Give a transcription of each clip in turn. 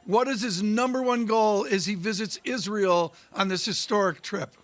What is his number one goal as he visits Israel on this historic trip?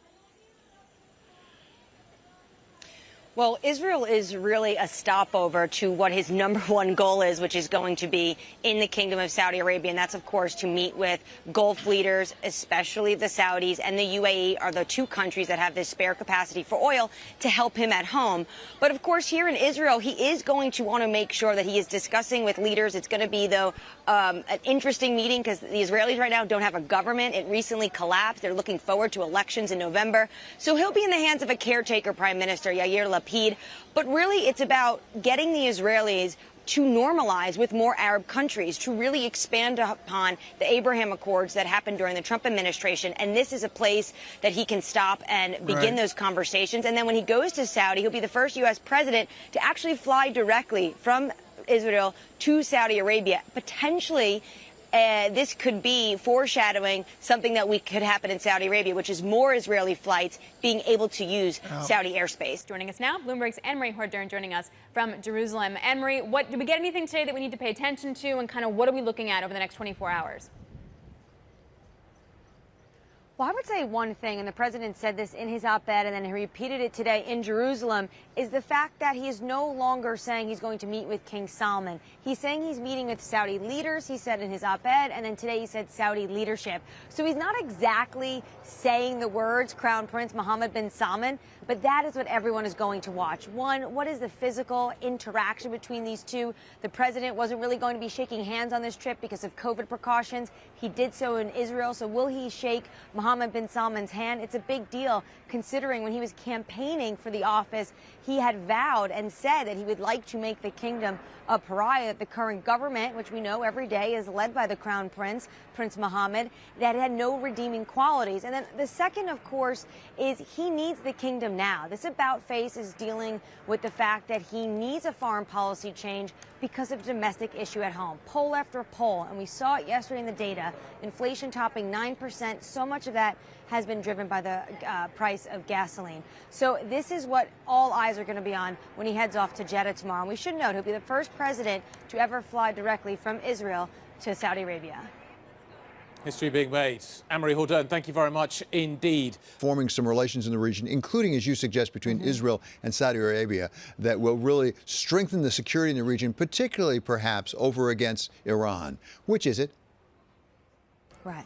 Well, Israel is really a stopover to what his number one goal is, which is going to be in the Kingdom of Saudi Arabia. And that's, of course, to meet with Gulf leaders, especially the Saudis and the UAE are the two countries that have this spare capacity for oil to help him at home. But, of course, here in Israel, he is going to want to make sure that he is discussing with leaders. It's going to be, though, an interesting meeting because the Israelis right now don't have a government. It recently collapsed. They're looking forward to elections in November. So he'll be in the hands of a caretaker prime minister, Yair Lapid. But really, it's about getting the Israelis to normalize with more Arab countries, to really expand upon the Abraham Accords that happened during the Trump administration. And this is a place that he can stop and begin those conversations. And then when he goes to Saudi, he'll be the first U.S. president to actually fly directly from Israel to Saudi Arabia. Potentially, this could be foreshadowing something that could happen in Saudi Arabia, which is more Israeli flights being able to use Saudi airspace. Joining us now, Bloomberg's Anne-Marie Hordern joining us from Jerusalem. Anne-Marie, did we get anything today that we need to pay attention to, and kind of what are we looking at over the next 24 hours? Well, I would say one thing, and the president said this in his op-ed, and then he repeated it today in Jerusalem, is the fact that he is no longer saying he's going to meet with King Salman. He's saying he's meeting with Saudi leaders, he said in his op-ed, and then today he said Saudi leadership. So he's not exactly saying the words Crown Prince Mohammed bin Salman, but that is what everyone is going to watch. One, what is the physical interaction between these two? The president wasn't really going to be shaking hands on this trip because of COVID precautions. He did so in Israel, so will he shake Mohammed bin Salman's hand? It's a big deal considering when he was campaigning for the office, he had vowed and said that he would like to make the kingdom a pariah. The current government, which we know every day is led by the Crown Prince, Prince Mohammed, that had no redeeming qualities. And then the second, of course, is he needs the kingdom now. This about-face is dealing with the fact that he needs a foreign policy change because of domestic issue at home. Poll after poll, and we saw it yesterday in the data, inflation topping 9%. So much of that has been driven by the price of gasoline. So this is what all eyes are going to be on when he heads off to Jeddah tomorrow. And we should note he'll be the first president to ever fly directly from Israel to Saudi Arabia. History being made. Anne-Marie Hordern, thank you very much indeed. Forming some relations in the region, including, as you suggest, between Israel and Saudi Arabia, that will really strengthen the security in the region, particularly perhaps over against Iran. Which is it? Right.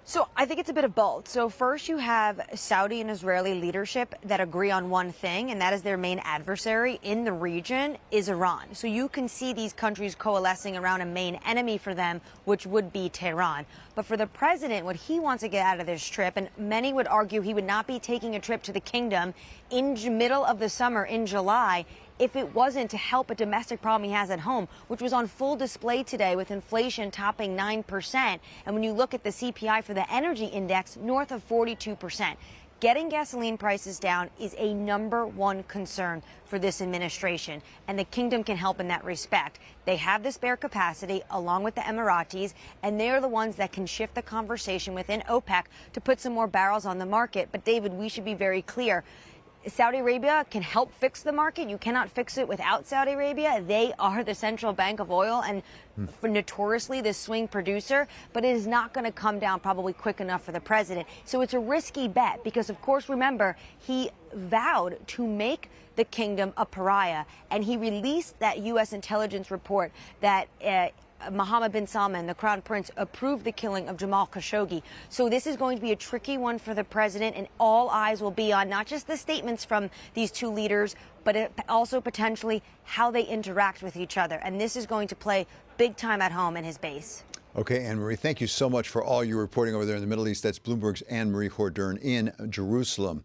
So I think it's a bit of both. So first you have Saudi and Israeli leadership that agree on one thing, and that is their main adversary in the region is Iran. So you can see these countries coalescing around a main enemy for them, which would be Tehran. But for the president, what he wants to get out of this trip, and many would argue he would not be taking a trip to the kingdom in the middle of the summer in July if it wasn't to help a domestic problem he has at home, which was on full display today with inflation topping 9%. And when you look at the CPI for the energy index, north of 42%. Getting gasoline prices down is a #1 concern for this administration, and the kingdom can help in that respect. They have the spare capacity along with the Emiratis, and they're the ones that can shift the conversation within OPEC to put some more barrels on the market. But David, we should be very clear. Saudi Arabia can help fix the market. You cannot fix it without Saudi Arabia. They are the central bank of oil and notoriously the swing producer, but it is not going to come down probably quick enough for the president. So it's a risky bet because, of course, remember, he vowed to make the kingdom a pariah, and he released that U.S. intelligence report that Mohammed bin Salman, the crown prince, approved the killing of Jamal Khashoggi. So this is going to be a tricky one for the president, and all eyes will be on not just the statements from these two leaders, but also potentially how they interact with each other. And this is going to play big time at home in his base. Okay, Anne-Marie, thank you so much for all your reporting over there in the Middle East. That's Bloomberg's Anne-Marie Hordern in Jerusalem.